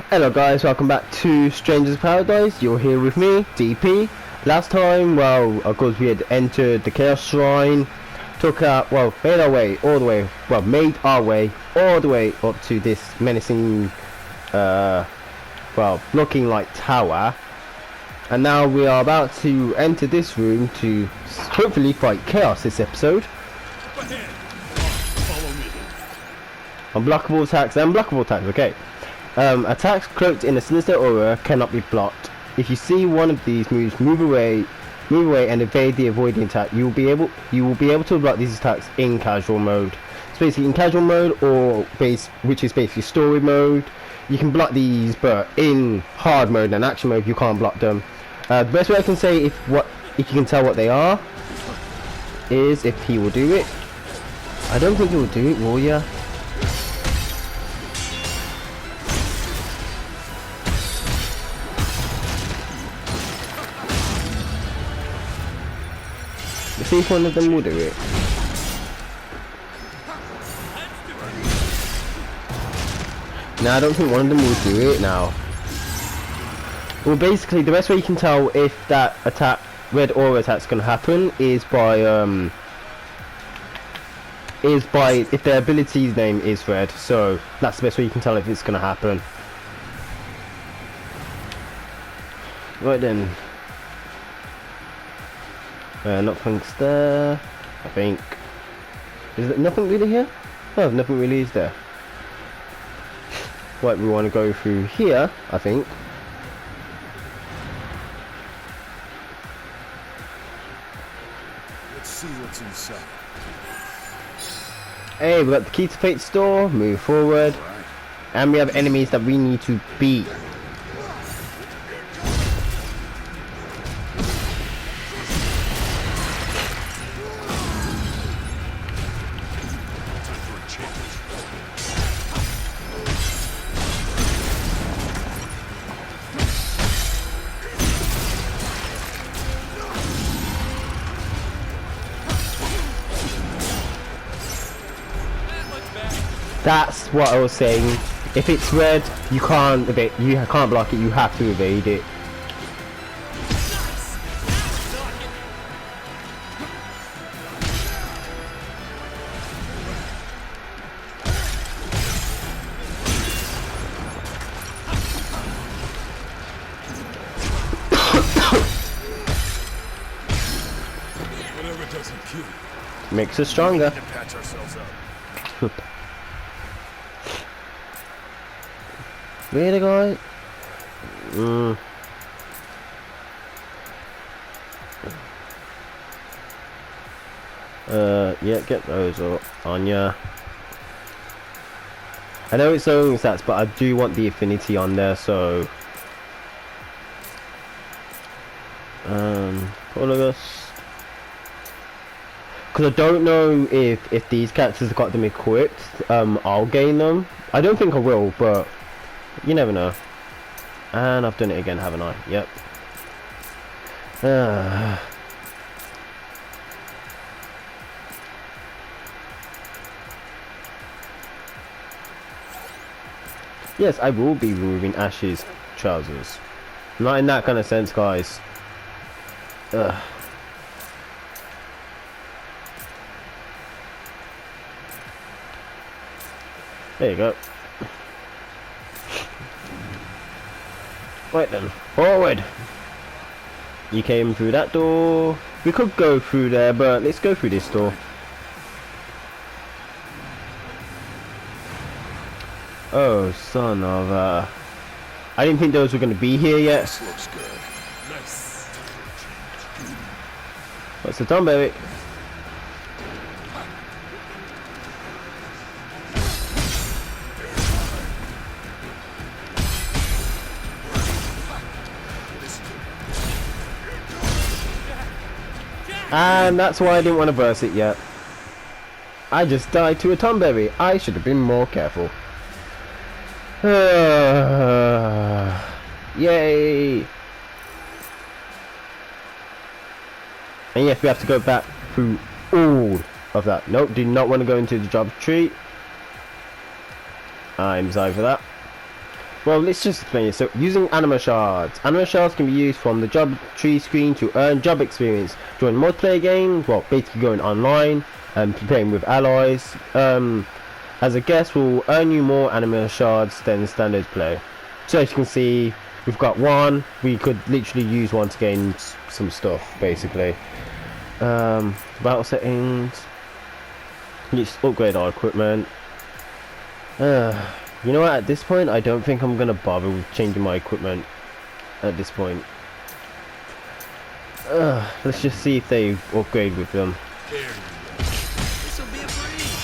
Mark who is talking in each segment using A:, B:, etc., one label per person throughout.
A: Hello guys, welcome back to Strangers Paradise. You're here with me, DP. Last time, well, of course we had entered the Chaos Shrine, made our way all the way, all the way up to this menacing, looking like tower. And now we are about to enter this room to hopefully fight Chaos this episode. Unblockable attacks, okay. Attacks cloaked in a sinister aura cannot be blocked. If you see one of these moves, move away and evade the avoiding attack. You will be able to block these attacks in casual mode. So basically in casual mode which is basically story mode, you can block these, but in hard mode and action mode you can't block them. The best way I can say if you can tell what they are is if he will do it. I don't think he will do it, will ya? Let's see if one of them will do it. No, I don't think one of them will do it now. Well, basically, the best way you can tell if that red aura attack's gonna happen is by if their ability's name is red. So that's the best way you can tell if it's gonna happen. Right then. Nothing's there, I think. Is there nothing really here? No, nothing really is there. Right, we want to go through here, I think.
B: Let's see what's inside.
A: Hey, we got the key to Fate's door, move forward. Right. And we have enemies that we need to beat. That's what I was saying. If it's red, you can't block it. You have to evade it.
B: Whatever doesn't kill you.
A: Makes us stronger.
B: We need to patch ourselves up.
A: Really, guys? Yeah, get those up on ya. I know it's only stats, but I do want the affinity on there, so Polygus. Because I don't know if these characters have got them equipped, I'll gain them. I don't think I will, but you never know. And I've done it again, haven't I? Yep. Yes, I will be removing Ash's trousers. Not in that kind of sense, guys. There you go. Right then, forward. You came through that door. We could go through there, but let's go through this door. Oh, son of I didn't think those were going to be here yet.
B: This looks good. Nice.
A: What's the done, baby? And that's why I didn't want to burst it yet. I just died to a Tomberry. I should have been more careful. Yay! And yes, we have to go back through all of that. Nope, did not want to go into the job tree. I'm sorry for that. Well, let's just explain it. So, using anima shards. Anima shards can be used from the job tree screen to earn job experience. During multiplayer games, well, basically going online and playing with allies. As a guest will earn you more anima shards than standard play. So as you can see, we've got one. We could literally use one to gain some stuff, basically. Battle settings. Let's upgrade our equipment. You know what, at this point I don't think I'm gonna bother with changing my equipment at this point. Let's just see if they upgrade with them.
B: There you go. This'll be a breeze.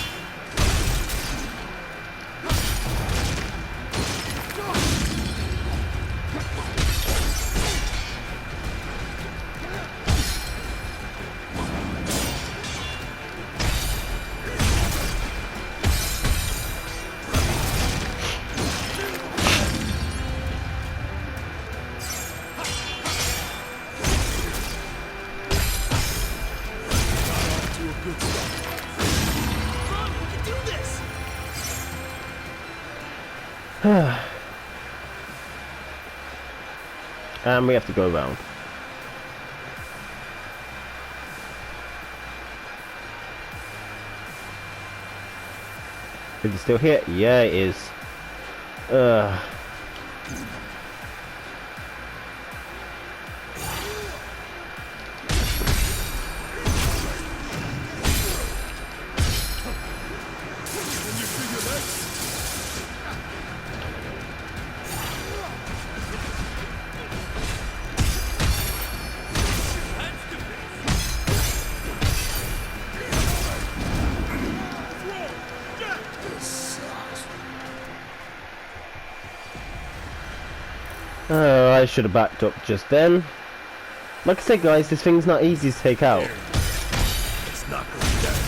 A: And we have to go around. Is it still here? Yeah, it is. I should have backed up just then. Like I said, guys, this thing's not easy to take out.
B: It's not going down.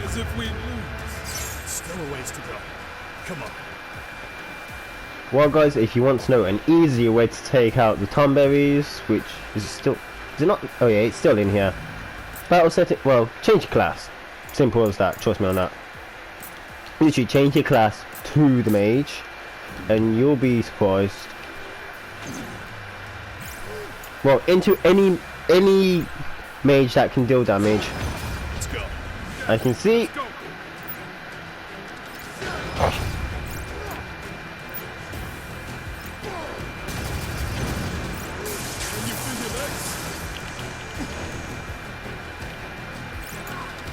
B: As if we lose. Still a ways to go. Come on.
A: Well, guys, if you want to know an easier way to take out the Tomberries, which is still, is it not? Oh yeah, it's still in here. Battle setting. Well, change your class. Simple as that. Trust me on that. Literally, change your class to the mage, and you'll be surprised. Well, into any mage that can deal damage.
B: Let's go.
A: I can see.
B: Go.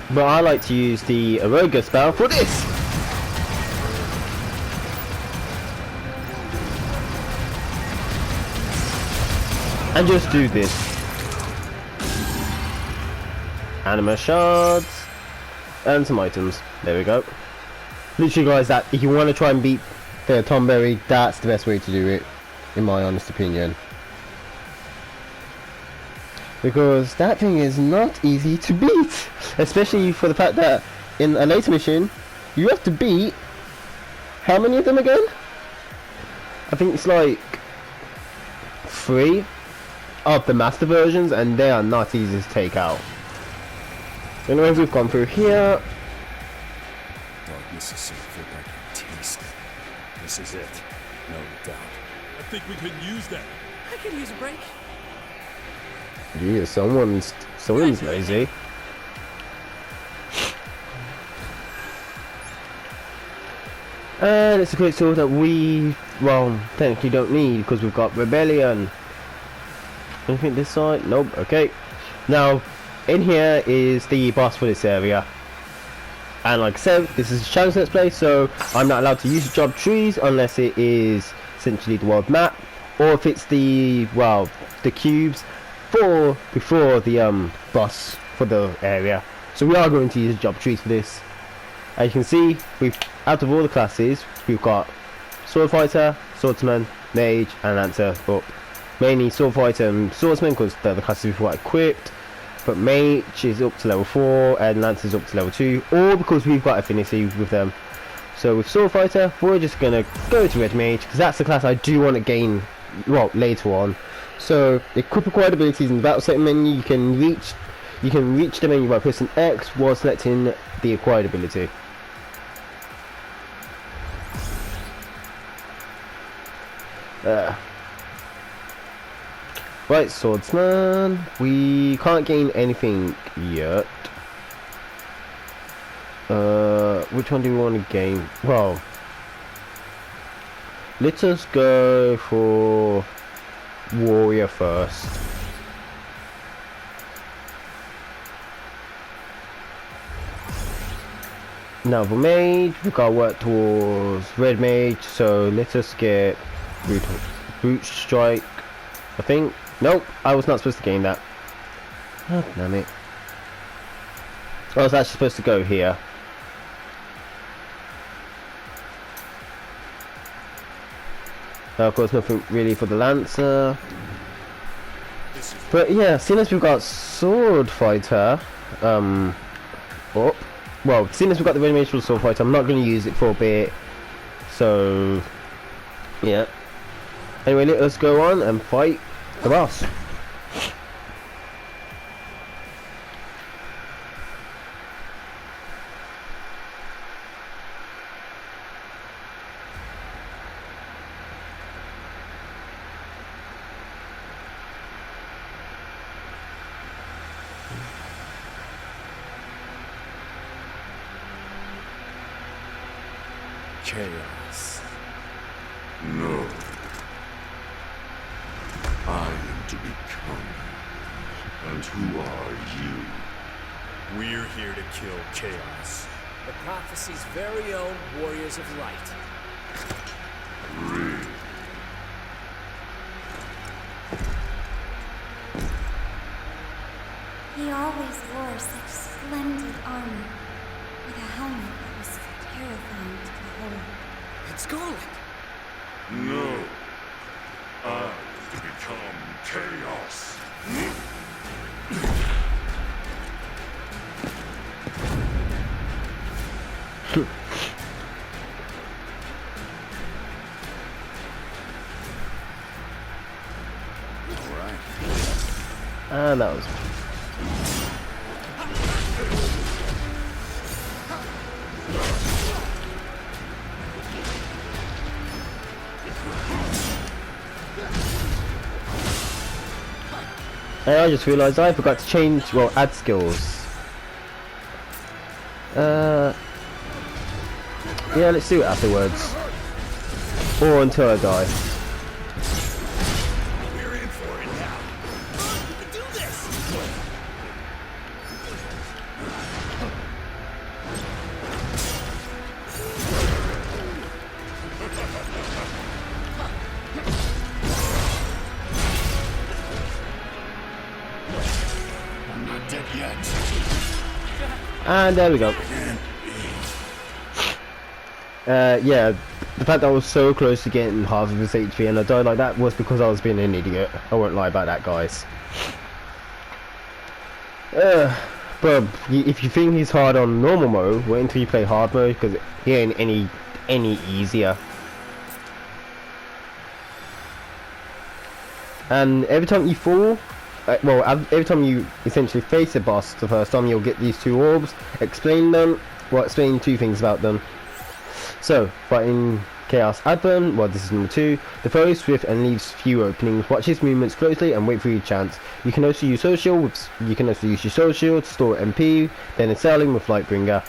A: But I like to use the Aroga spell for this. And just do this. Anima shards. And some items. There we go. Literally, guys, that if you want to try and beat the Tomberry, that's the best way to do it, in my honest opinion. Because that thing is not easy to beat, especially for the fact that in a later mission you have to beat how many of them again? I think it's like 3 of the master versions, and they are not easy to take out. Anyway, we've gone through here.
B: Darkness is so thick I can taste it. This is it. No doubt. I think we could use that.
C: I could use a break.
A: Yeah, someone's lazy. And it's a great sword that we, well, technically don't need because we've got Rebellion. Anything this side? Nope. Okay. Now, in here is the boss for this area. And like I said, this is a challenge let's play, so I'm not allowed to use the job trees unless it is essentially the world map, or if it's the, well, the cubes before the boss for the area. So we are going to use job trees for this. As you can see, we've, out of all the classes, we've got sword fighter, swordsman, mage, and lancer up. mainly sword fighter and swordsman because they're the classes we've got equipped. But mage is up to level 4 and lance is up to level 2, all because we've got affinity with them. So with sword fighter, we're just gonna go to red mage because that's the class I do want to gain, well, later on. So equip acquired abilities in the battle setting menu. You can reach the menu by pressing X while selecting the acquired ability. Right, swordsman. We can't gain anything yet. Which one do we want to gain? Well, let us go for warrior first. Now for mage, we gotta work towards red mage, so let us get brute strike, I think. Nope, I was not supposed to gain that. Oh, damn it. I was actually supposed to go here. Of course, nothing really for the lancer. But yeah, seeing as we've got sword fighter, well, seeing as we've got the red mage for the sword fighter, I'm not going to use it for a bit. So, yeah. Anyway, let us go on and fight the boss.
B: Chaos. No. I am to become. And who are you? We're here to kill Chaos.
C: The prophecy's very own warriors of light.
B: Really?
D: He always wore such splendid armor, with a helmet that was terrifying to behold.
C: It's Garlic!
B: No. I am to become Chaos. Alright.
A: And that was... And I just realised I forgot to change, well, add skills. Yeah, let's do it afterwards. Or until I die.
C: We're in for it now. We can do this!
B: I'm not dead yet.
A: And there we go. Yeah, the fact that I was so close to getting half of his HP and I died like that was because I was being an idiot. I won't lie about that, guys. But if you think he's hard on normal mode, wait until you play hard mode because he ain't any easier. And every time you fall, every time you essentially face a boss the first time, you'll get these two orbs. Explain two things about them. So, fighting Chaos Advent, well, this is number 2. The foe is swift and leaves few openings. Watch his movements closely and wait for your chance. You can also use Soul Shield. You can also use your Soul Shield to store MP, then assail him with Lightbringer.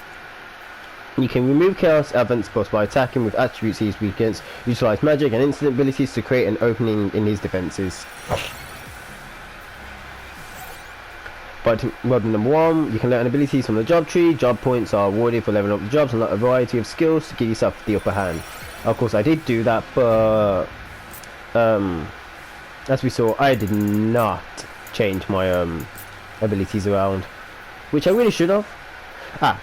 A: You can remove Chaos Advent's boss by attacking with attributes he's weak against. Utilize magic and instant abilities to create an opening in his defenses. Fighting weapon number 1, you can learn abilities from the job tree. Job points are awarded for leveling up the jobs and a variety of skills to give yourself the upper hand. Of course I did do that, but as we saw, I did not change my abilities around, which I really should have.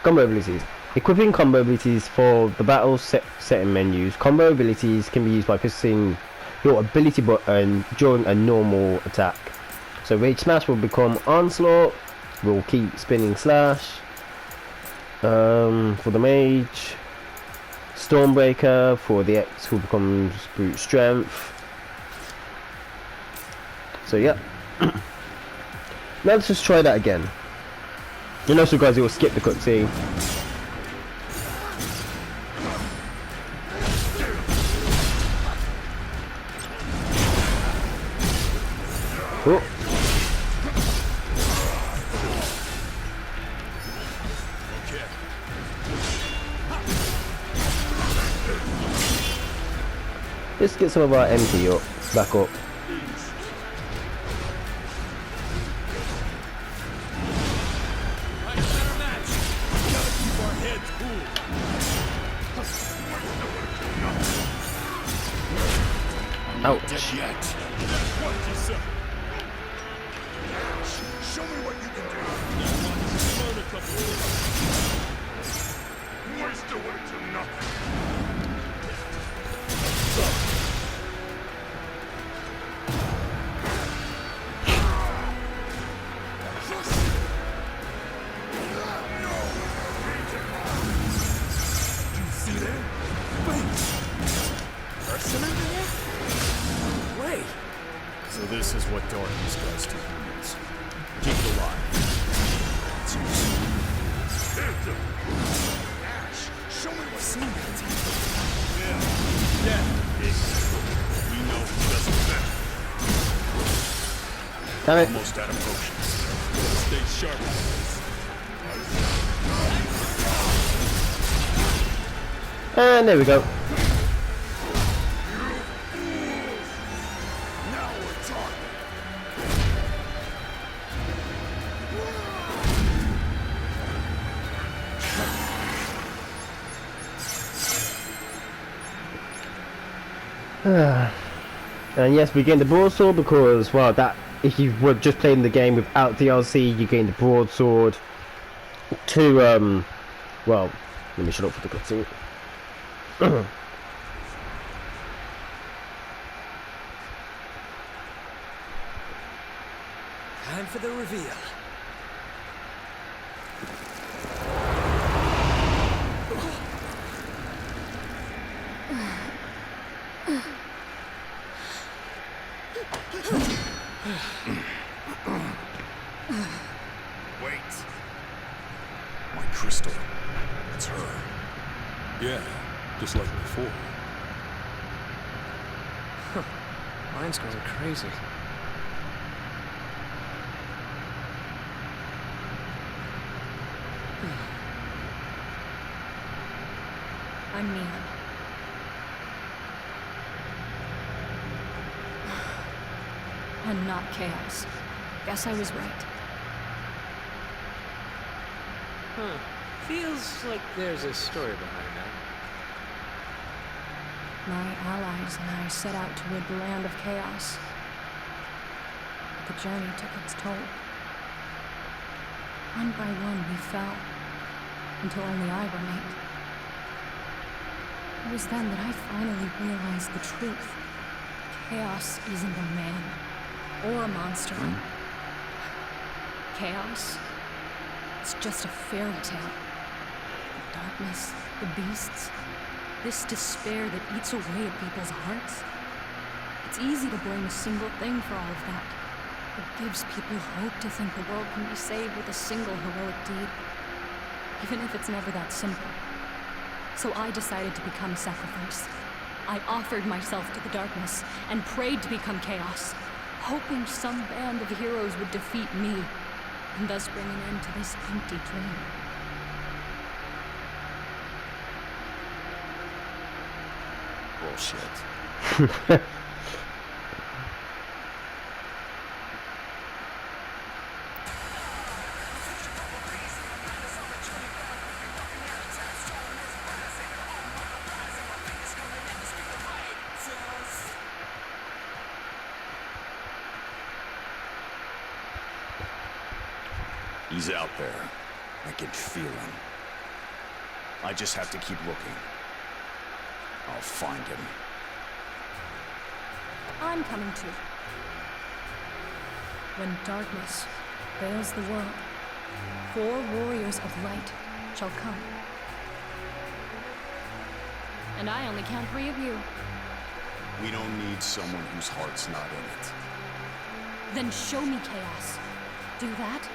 A: Combo abilities. Equipping combo abilities for the battle setting menus. Combo abilities can be used by pressing your ability button during a normal attack. So Rage Smash will become Onslaught. We'll keep spinning Slash. For the Mage, Stormbreaker. For the X, who becomes Brute Strength. So yeah. Now let's just try that again. And also, guys, it will skip the cutscene. Oh. Let's get some of our MP up, back up. Ouch.
B: Yet. Show me what you can do. Waste away to nothing. Do you see that? Wait. Person over there? Wait. So this is what darkness does to humans. Keep it alive. Ash, show me what's seen that. Yeah. We know who doesn't matter.
A: Damn it.
B: Almost out of potions. Stay sharp.
A: And there we go.
B: Now we're talking.
A: And yes, we gain the broadsword because, well, that if you were just playing the game without DLC, you gain the broadsword to, well, let me shut up for the cutscene.
C: Time for the reveal.
B: Wait. My crystal. It's her.
E: Yeah, just like before.
C: Mine's going crazy.
F: I'm Neon. And not Chaos. Guess I was right.
C: Huh. Feels like there's a story behind that.
F: My allies and I set out to rid the land of chaos. But the journey took its toll. One by one we fell, until only I remained. It was then that I finally realized the truth. Chaos isn't a man, or a monster. Chaos? It's just a fairy tale. The darkness, the beasts, this despair that eats away at people's hearts. It's easy to blame a single thing for all of that. It gives people hope to think the world can be saved with a single heroic deed, even if it's never that simple. So I decided to become sacrifice. I offered myself to the darkness and prayed to become chaos, hoping some band of heroes would defeat me, and thus bring an end to this empty dream.
B: Bullshit. He's out there. I can feel him. I just have to keep looking. I'll find him.
F: I'm coming too. When darkness veils the world, 4 warriors of light shall come. And I only count 3 of you.
B: We don't need someone whose heart's not in it.
F: Then show me chaos. Do that,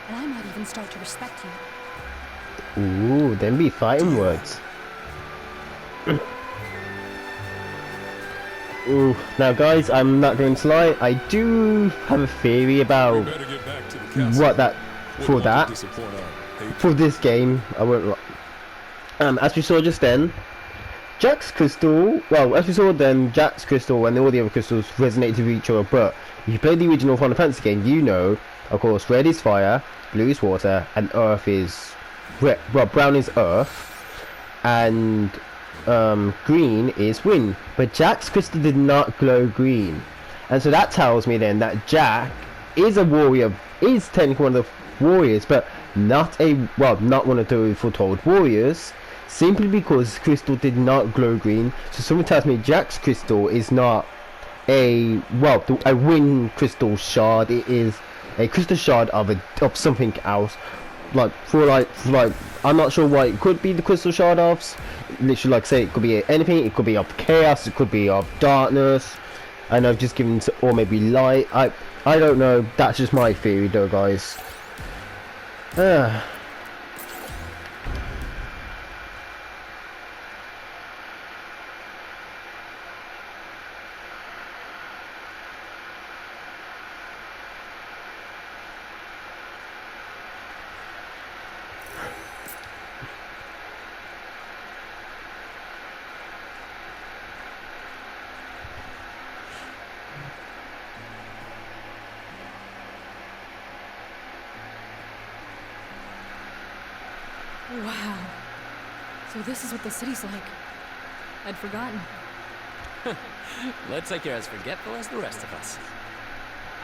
F: and I might even start to respect you.
A: Ooh, them be fighting words. Ooh, now guys, I'm not going to lie, I do have a theory about
E: Better get back to the castle.
A: what that, for
E: Wouldn't want
A: that,
E: to disappoint our patron.
A: for this game, I won't lie. As we saw just then, Jack's crystal, well, as we saw then, Jack's crystal and all the other crystals resonate with each other, but if you play the original Final Fantasy game, you know, of course, red is fire, blue is water, and earth is, well, brown is earth, and green is wind. But Jack's crystal did not glow green, and so that tells me then that Jack is a warrior, is technically one of the warriors, but not one of the foretold warriors, simply because his crystal did not glow green. So someone tells me Jack's crystal is not a wind crystal shard. It is a crystal shard of something else. Like I'm not sure what it could be the crystal shard of. Literally, like say, it could be anything. It could be of chaos. It could be of darkness. And I've just given or maybe light. I don't know. That's just my theory, though, guys.
F: Wow. So this is what the city's like. I'd forgotten.
C: Let's take you're as forgetful as the rest of us.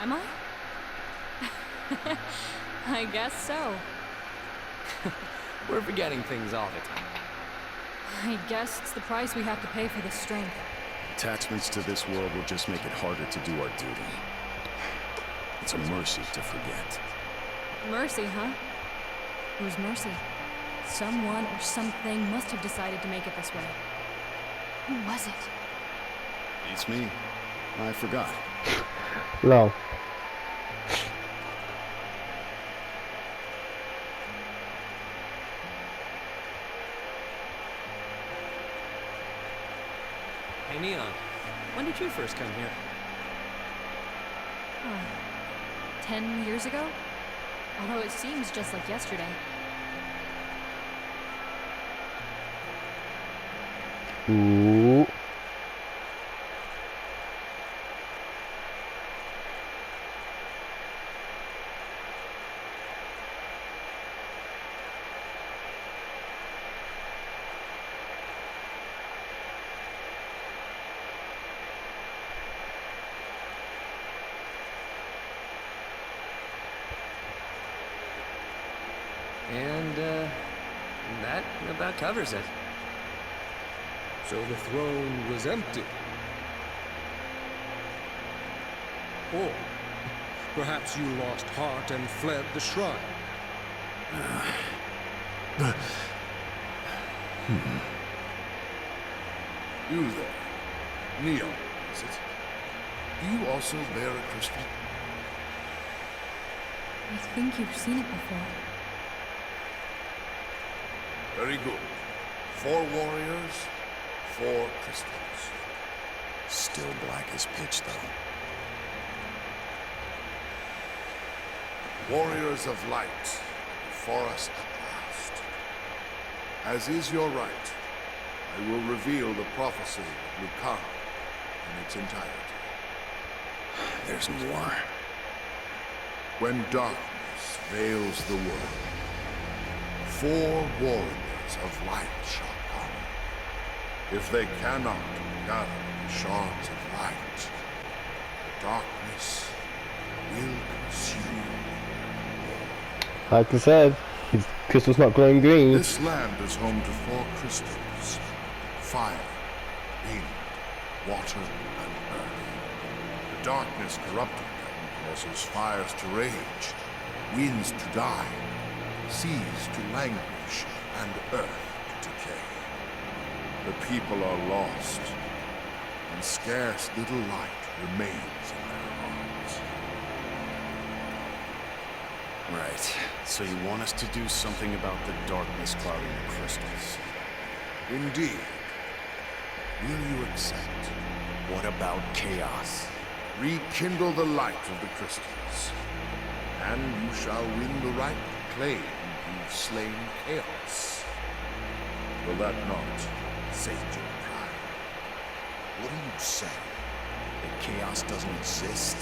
F: Am I? I guess so.
C: We're forgetting things all the time.
F: I guess it's the price we have to pay for this strength.
B: Attachments to this world will just make it harder to do our duty. It's a mercy to forget.
F: Mercy, huh? Whose mercy? Someone or something must have decided to make it this way. Who was it?
B: It's me. I forgot.
A: Lol.
C: Hey, Neon. When did you first come here?
F: 10 years ago? Although it seems just like yesterday.
A: Ooh.
C: And, that about covers it.
E: So the throne was empty. Or perhaps you lost heart and fled the shrine.
G: You there, Neon, is it? Do you also bear a crystal?
F: I think you've seen it before.
G: Very good. 4 warriors, 4 crystals.
B: Still black as pitch, though.
G: Warriors of light, before us at last. As is your right, I will reveal the prophecy of Lucan in its entirety.
B: There's more.
G: When darkness veils the world, 4 warriors of light shall come. If they cannot gather the shards of light, the darkness will consume.
A: Like I said, his crystal's not glowing green.
G: This land is home to 4 crystals: fire, wind, water, and earth. darkness corrupting them causes fires to rage, winds to die, seas to languish, and earth to decay. The people are lost, and scarce little light remains in their hearts.
B: Right. So you want us to do something about the darkness clouding the crystals?
G: Indeed. Will you accept?
B: What about chaos?
G: Rekindle the light of the crystals, and you shall win the right to claim you've slain chaos. Will that not sate your pride?
B: What are you saying? That chaos doesn't exist?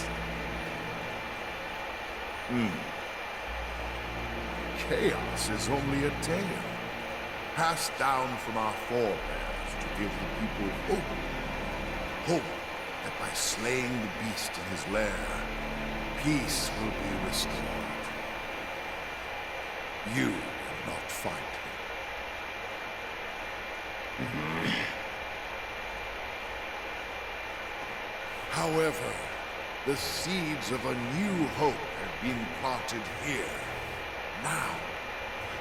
G: Chaos is only a tale, passed down from our forebears to give the people hope. Hope that by slaying the beast in his lair, peace will be restored. You will not fight him. However, the seeds of a new hope have been planted here. Now,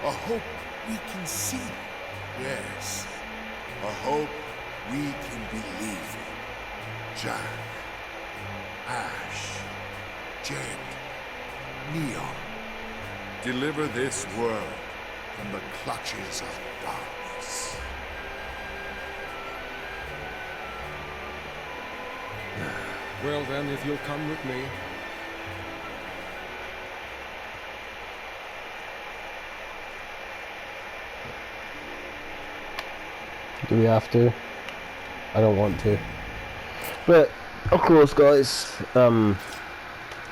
G: a hope we can see. Yes, a hope we can believe in. Jack, Ash, Jed, Neon. Deliver this world from the clutches of darkness.
E: Well then, if you'll come with me.
A: Do we have to? I don't want to. But of course, guys,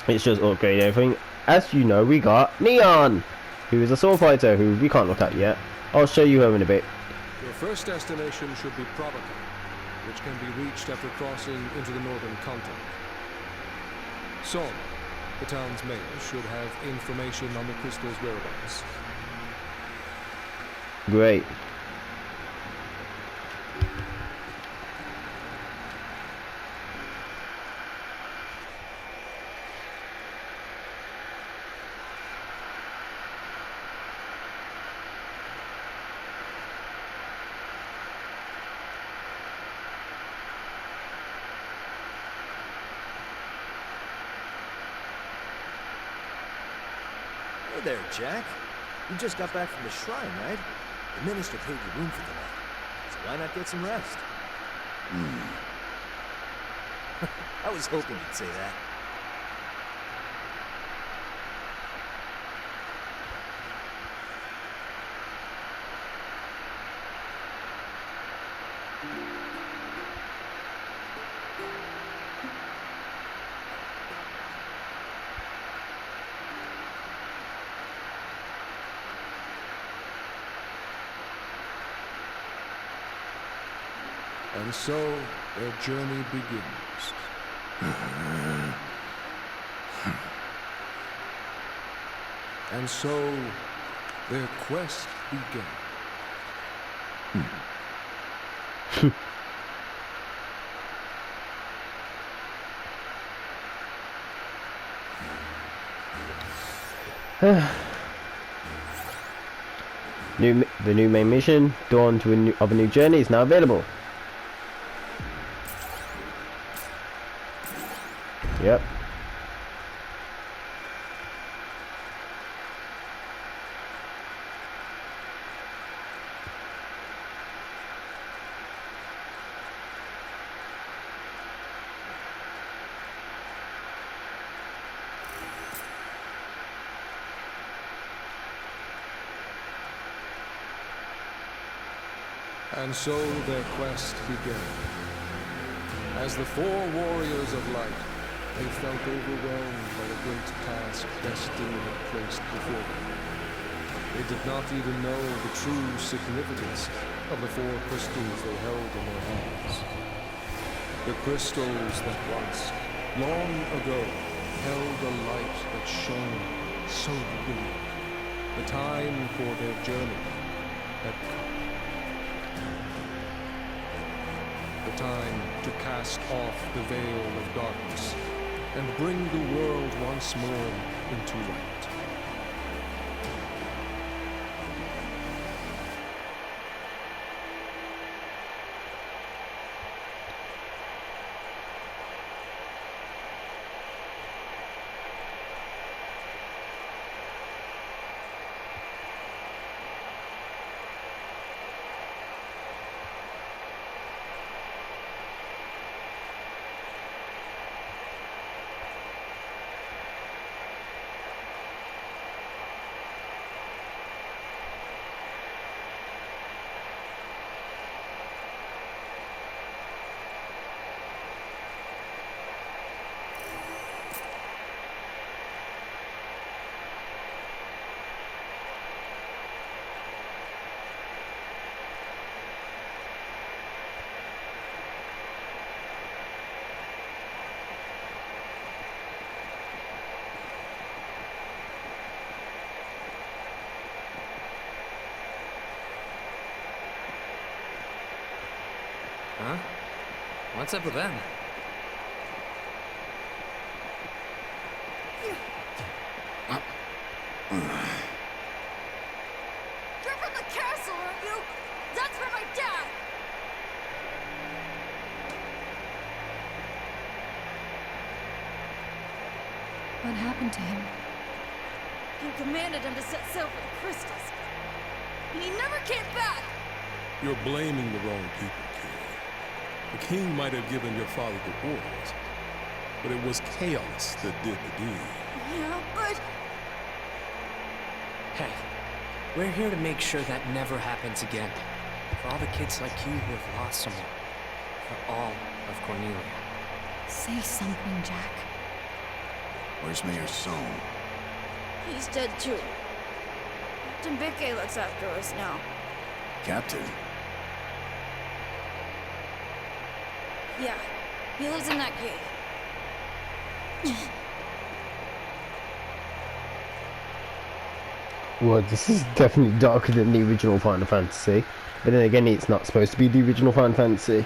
A: it's just upgrading everything. As you know, we got Neon, who is a sword fighter who we can't look at yet. I'll show you her in a bit.
E: Your first destination should be Provoca, which can be reached after crossing into the northern continent. Son, the town's mayor, should have information on the crystal's whereabouts.
A: Great.
H: Hey there, Jack. You just got back from the shrine, right? The minister paid you room for the night. So why not get some rest? I was hoping you'd say that.
E: And so their journey begins. And so their quest began.
A: The new main mission, Dawn of a New Journey, is now available. Yep.
E: And so their quest began. As the four warriors of light, they felt overwhelmed by the great task destiny had placed before them. They did not even know the true significance of the four crystals they held in their hands. The crystals that once, long ago, held a light that shone so brilliant. The time for their journey had come. The time to cast off the veil of darkness and bring the world once more into light.
C: Huh? What's up with them?
D: You're from the castle, aren't you? That's for my dad!
F: What happened to him?
D: You commanded him to set sail for the crystals. And he never came back!
E: You're blaming the wrong people, kid. The king might have given your father the orders, but it was chaos that did the deed.
D: Yeah, but...
C: Hey, we're here to make sure that never happens again. For all the kids like you who have lost someone. For all of Cornelia.
F: Say something, Jack.
G: Where's Mayor Sohn?
D: he's dead too. Captain Bickey looks after us now.
G: Captain?
D: Yeah, he lives in that cave.
A: Well, this is definitely darker than the original Final Fantasy. But then again, it's not supposed to be the original Final Fantasy.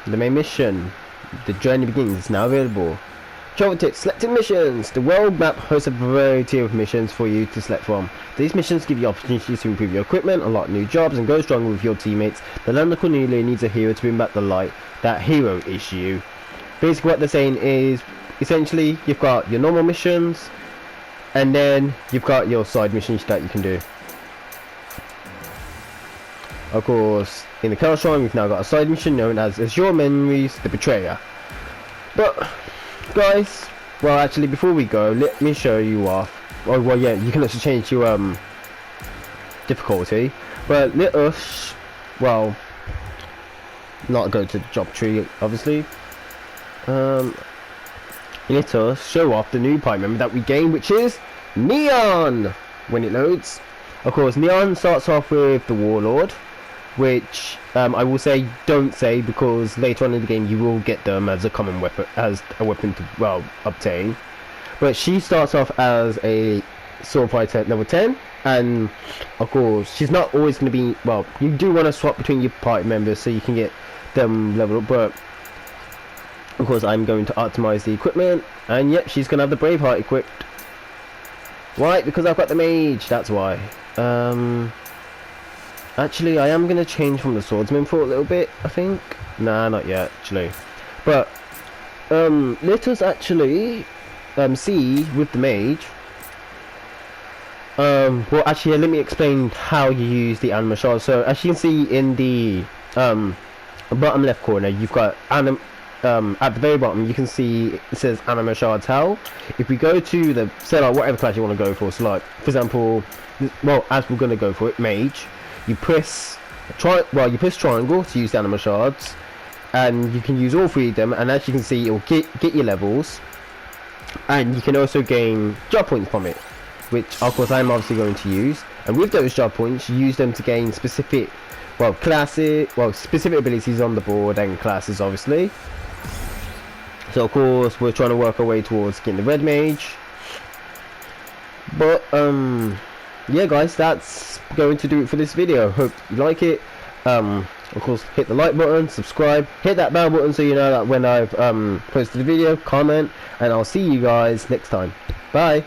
A: The main mission, the journey begins, is now available. Travel to selected missions. The world map hosts a variety of missions for you to select from. These missions give you opportunities to improve your equipment, unlock new jobs, and go stronger with your teammates. The land of Cornelia needs a hero to bring back the light. That hero is you. Basically what they're saying is, essentially, you've got your normal missions, and then you've got your side missions that you can do. Of course, in the Chaos Shrine, we've now got a side mission known as Azure Memories, the Betrayer. But, guys, well, actually, before we go, let me show you off. Oh, well, yeah, you can also change your difficulty. But let us, well, not go to the job tree, obviously. Let us show off the new party member that we gained, which is Neon. When it loads, of course, Neon starts off with the Warlord, which I will say don't say, because later on in the game you will get them as a common weapon, as a weapon to, well, obtain. But she starts off as a sword fighter at level 10, and of course she's not always going to be, well, you do want to swap between your party members so you can get them leveled up, but of course I'm going to optimize the equipment, and yep, she's going to have the Braveheart equipped. Why? Because I've got the mage, that's why. Actually, I am going to change from the swordsman for a little bit, I think. Nah, not yet, actually. But, let us actually, see with the mage. Well, actually, let me explain how you use the anima shard. So, as you can see in the, bottom left corner, you've got at the very bottom, you can see it says anima shards how. If we go to the, say like whatever class you want to go for, so like, for example, well, as we're going to go for it, mage. You press triangle to use the anima shards, and you can use all three of them, and as you can see, it will get your levels, and you can also gain job points from it, which of course I'm obviously going to use. And with those job points, you use them to gain specific, specific abilities on the board and classes, obviously. So of course we're trying to work our way towards getting the red mage. But yeah guys, that's going to do it for this video. Hope you like it. Of course, hit the like button, subscribe, hit that bell button so you know that when I've posted a video, comment, and I'll see you guys next time. Bye.